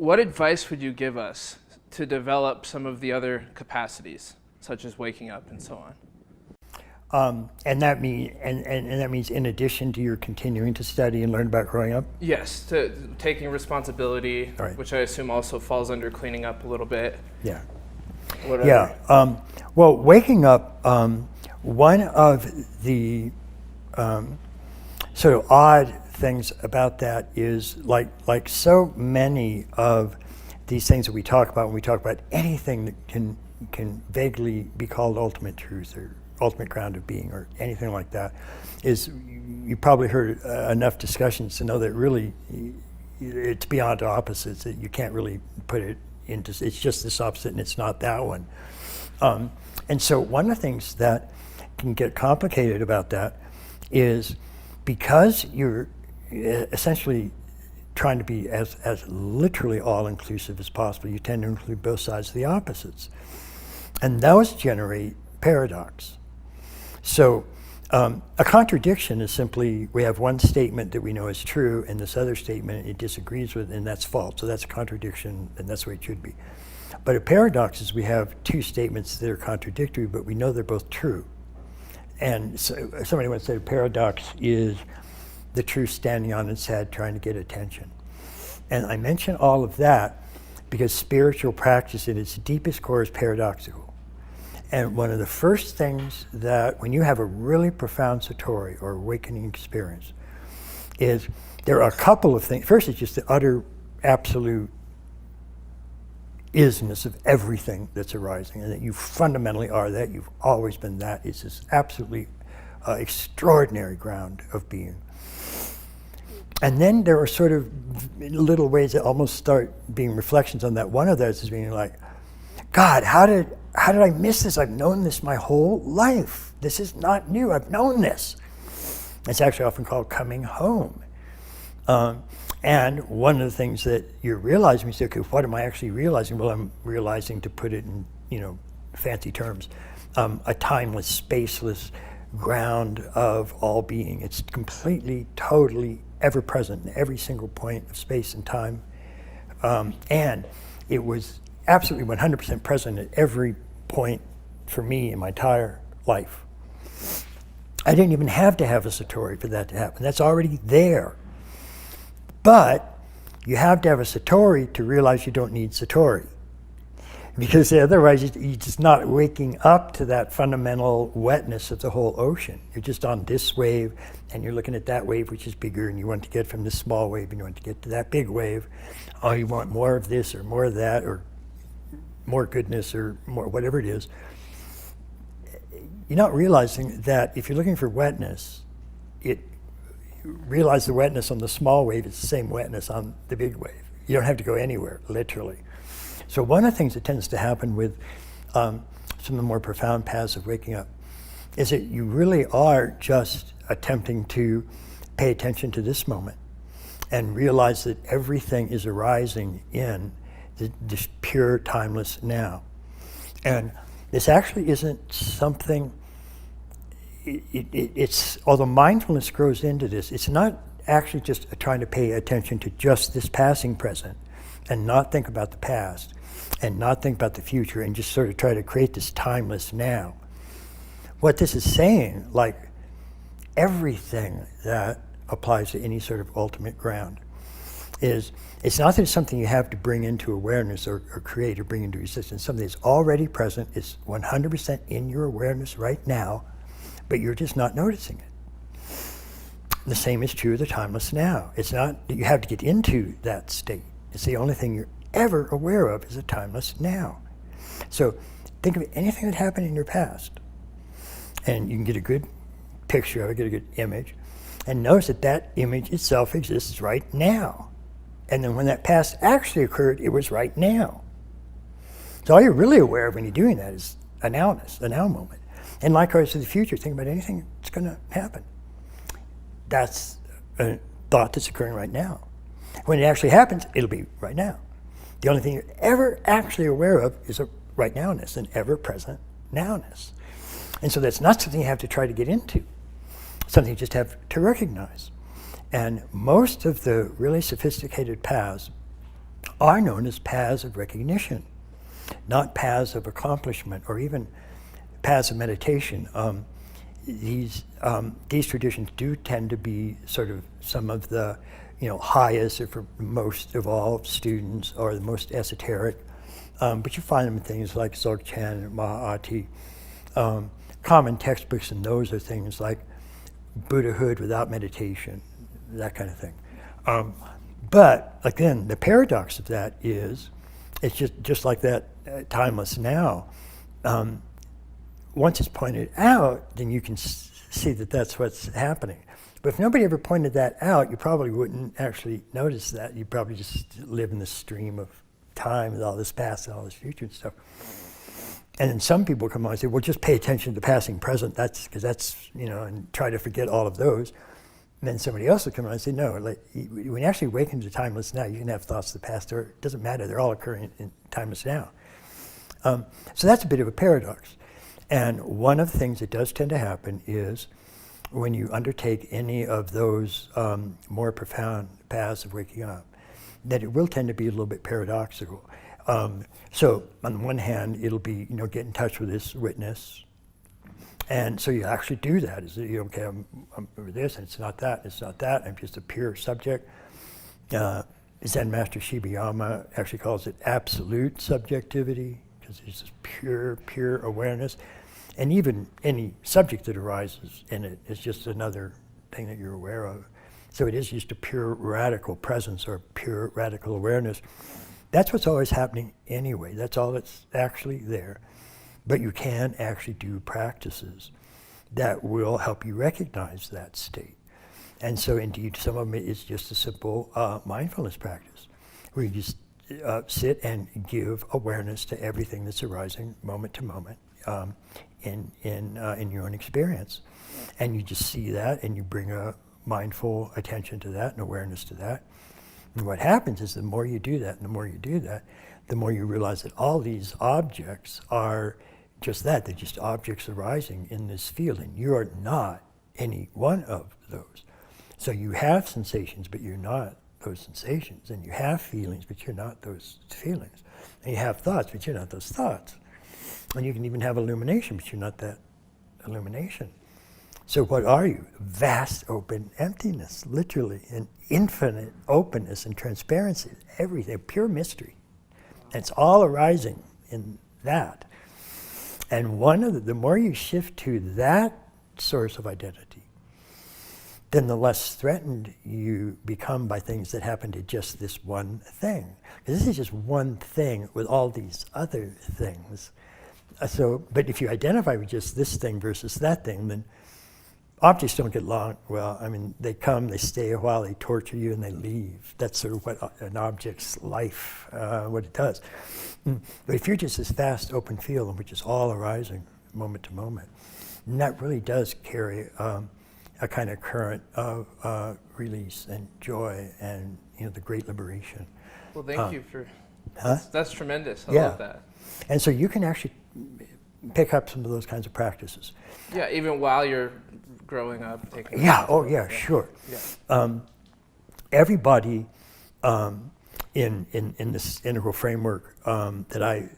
what advice would you give us to develop some of the other capacities, such as waking up and so on? And that means in addition to your continuing to study and learn about growing up? Yes, to taking responsibility, Right. which I assume also falls under cleaning up a little bit. Yeah. Whatever. Yeah. Well, waking up, one of the sort of odd things about that is like so many of these things that we talk about when we talk about anything that can vaguely be called ultimate truth or ultimate ground of being or anything like that, is you probably heard enough discussions to know that really it's beyond opposites, that you can't really put it into, it's just this opposite and it's not that one. And so one of the things that can get complicated about that is because you're essentially trying to be as literally all-inclusive as possible, you tend to include both sides of the opposites. And those generate paradox. So a contradiction is simply, we have one statement that we know is true and this other statement it disagrees with, and that's false. So that's a contradiction, and that's the way it should be. But a paradox is we have two statements that are contradictory, but we know they're both true. And so somebody once said a paradox is the truth standing on its head trying to get attention. And I mention all of that because spiritual practice at its deepest core is paradoxical. And one of the first things that, when you have a really profound satori or awakening experience, is there are a couple of things. First, it's just the utter, absolute isness of everything that's arising, and that you fundamentally are that, you've always been that. It's this absolutely extraordinary ground of being. And then there are sort of little ways that almost start being reflections on that. One of those is being like, God, how did I miss this? I've known this my whole life. This is not new. I've known this. It's actually often called coming home. And one of the things that you're realizing, you say, okay, what am I actually realizing? Well, I'm realizing, to put it in fancy terms, a timeless, spaceless ground of all being. It's completely, totally ever present in every single point of space and time. And it was absolutely 100% present at every point for me in my entire life. I didn't even have to have a satori for that to happen. That's already there. But you have to have a satori to realize you don't need satori. Because otherwise you're just not waking up to that fundamental wetness of the whole ocean. You're just on this wave and you're looking at that wave which is bigger, and you want to get from this small wave and you want to get to that big wave. Oh, you want more of this or more of that or more goodness or more whatever it is. You're not realizing that if you're looking for wetness, realize the wetness on the small wave is the same wetness on the big wave. You don't have to go anywhere, literally. So one of the things that tends to happen with some of the more profound paths of waking up is that you really are just attempting to pay attention to this moment and realize that everything is arising in this pure, timeless now. And this actually isn't something, it's, although mindfulness grows into this, it's not actually just trying to pay attention to just this passing present and not think about the past and not think about the future and just sort of try to create this timeless now. What this is saying, like everything that applies to any sort of ultimate ground, is it's not that it's something you have to bring into awareness or create or bring into existence. Something that's already present, is 100% in your awareness right now, but you're just not noticing it. The same is true of the timeless now. It's not that you have to get into that state. It's the only thing you're ever aware of is a timeless now. So think of anything that happened in your past, and you can get a good picture of it, get a good image, and notice that that image itself exists right now. And then when that past actually occurred, it was right now. So all you're really aware of when you're doing that is a nowness, a now moment. And likewise to the future, think about anything that's going to happen. That's a thought that's occurring right now. When it actually happens, it'll be right now. The only thing you're ever actually aware of is a right nowness, an ever-present nowness. And so that's not something you have to try to get into, something you just have to recognize. And most of the really sophisticated paths are known as paths of recognition, not paths of accomplishment or even paths of meditation. These traditions do tend to be sort of some of the highest or for most evolved students or the most esoteric, but you find them in things like Dzogchen and Maha'ati. Common textbooks in those are things like Buddhahood without meditation, that kind of thing. But again, the paradox of that is, it's just like that timeless now. Once it's pointed out, then you can see that that's what's happening. But if nobody ever pointed that out, you probably wouldn't actually notice that. You'd probably just live in the stream of time with all this past and all this future and stuff. And then some people come along and say, well, just pay attention to passing present, and try to forget all of those. And then somebody else will come along and say, no, when you actually awaken to timeless now, you can have thoughts of the past, or it doesn't matter, they're all occurring in timeless now. So that's a bit of a paradox. And one of the things that does tend to happen is when you undertake any of those more profound paths of waking up, that it will tend to be a little bit paradoxical. So on the one hand, it'll be, get in touch with this witness. And so you actually do that. Okay, I'm over this, and it's not that, I'm just a pure subject. Zen Master Shibayama actually calls it absolute subjectivity, because it's this pure awareness. And even any subject that arises in it is just another thing that you're aware of. So it is just a pure radical presence or pure radical awareness. That's what's always happening anyway. That's all that's actually there. But you can actually do practices that will help you recognize that state. And so indeed, some of it is just a simple mindfulness practice, where you just sit and give awareness to everything that's arising moment to moment in your own experience. And you just see that, and you bring a mindful attention to that and awareness to that. And what happens is the more you do that, and the more you do that, the more you realize that all these objects are just that. They're just objects arising in this field, and you're not any one of those. So you have sensations, but you're not those sensations. And you have feelings, but you're not those feelings. And you have thoughts, but you're not those thoughts. And you can even have illumination, but you're not that illumination. So what are you? Vast open emptiness, literally, and infinite openness and transparency, everything, pure mystery. And it's all arising in that. And the more you shift to that source of identity, then the less threatened you become by things that happen to just this one thing. Because this is just one thing with all these other things. But if you identify with just this thing versus that thing, then objects don't get long. Well, I mean, they come, they stay a while, they torture you, and they leave. That's sort of what an object's life, what it does. But if you're just this vast open field, which is all arising moment to moment, and that really does carry a kind of current of release and joy and the great liberation. Well, thank you for. That's tremendous. I love that. And so you can actually pick up some of those kinds of practices. Yeah, even while you're growing up, taking. Yeah. Oh, yeah. Sure. Yeah. Everybody in this integral framework that I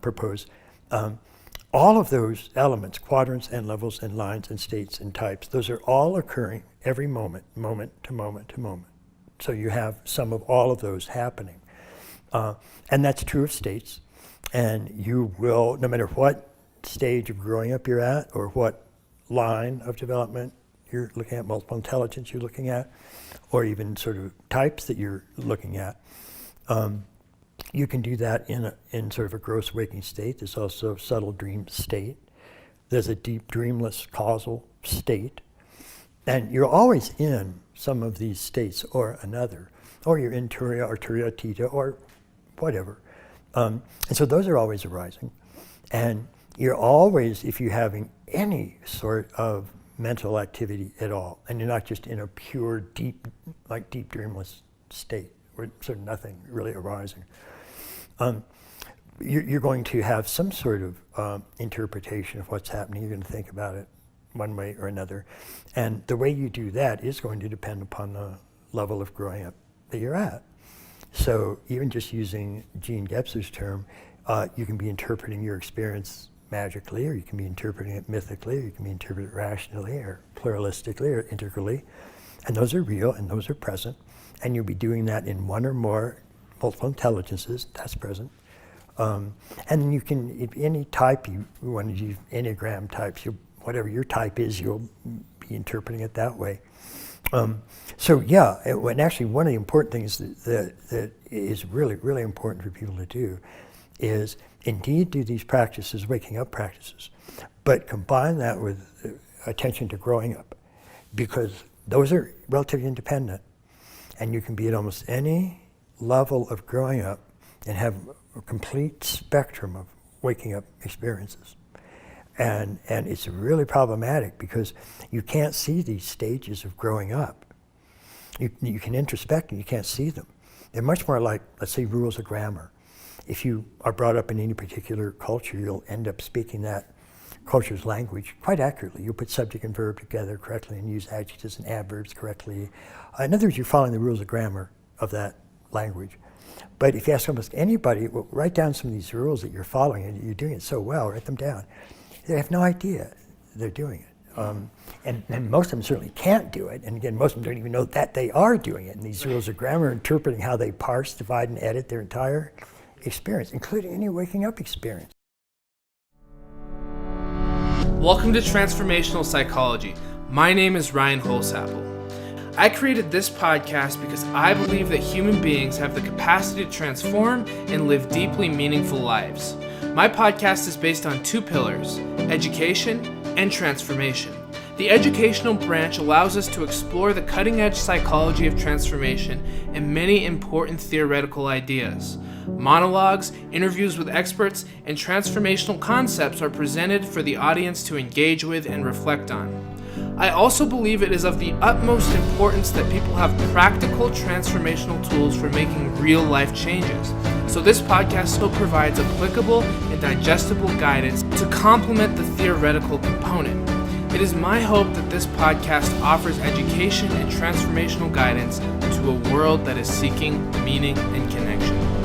propose, all of those elements, quadrants and levels and lines and states and types, those are all occurring every moment, moment to moment to moment. So you have some of all of those happening. And that's true of states. And you will, no matter what stage of growing up you're at, or what line of development you're looking at, multiple intelligence you're looking at, or even sort of types that you're looking at, you can do that in sort of a gross waking state. There's also a subtle dream state. There's a deep dreamless causal state. And you're always in some of these states or another, or you're in Turiya or Turiya Theta or whatever. And so those are always arising. And you're always, if you're having any sort of mental activity at all, and you're not just in a pure, deep dreamless state, where sort of nothing really arising, you're going to have some sort of interpretation of what's happening. You're going to think about it one way or another. And the way you do that is going to depend upon the level of growing up that you're at. So even just using Gene Gebser's term, you can be interpreting your experience magically, or you can be interpreting it mythically, or you can be interpreting it rationally, or pluralistically, or integrally. And those are real, and those are present. And you'll be doing that in one or more multiple intelligences, that's present. And you can, if any type you want to use, Enneagram types, whatever your type is, you'll be interpreting it that way. So yeah, and actually one of the important things that is really, really important for people to do is indeed do these practices, waking up practices, but combine that with attention to growing up, because those are relatively independent, and you can be at almost any level of growing up and have a complete spectrum of waking up experiences. And it's really problematic because you can't see these stages of growing up. You can introspect and you can't see them. They're much more like, let's say, rules of grammar. If you are brought up in any particular culture, you'll end up speaking that culture's language quite accurately. You'll put subject and verb together correctly and use adjectives and adverbs correctly. In other words, you're following the rules of grammar of that language. But if you ask almost anybody, well, write down some of these rules that you're following, and you're doing it so well, write them down. They have no idea they're doing it. And most of them certainly can't do it. And again, most of them don't even know that they are doing it. And these rules of grammar are interpreting how they parse, divide, and edit their entire experience, including any waking up experience. Welcome to Transformational Psychology. My name is Ryan Holsapple. I created this podcast because I believe that human beings have the capacity to transform and live deeply meaningful lives. My podcast is based on two pillars: education and transformation. The educational branch allows us to explore the cutting-edge psychology of transformation and many important theoretical ideas. Monologues, interviews with experts, and transformational concepts are presented for the audience to engage with and reflect on. I also believe it is of the utmost importance that people have practical transformational tools for making real life changes. So this podcast still provides applicable and digestible guidance to complement the theoretical component. It is my hope that this podcast offers education and transformational guidance to a world that is seeking meaning and connection.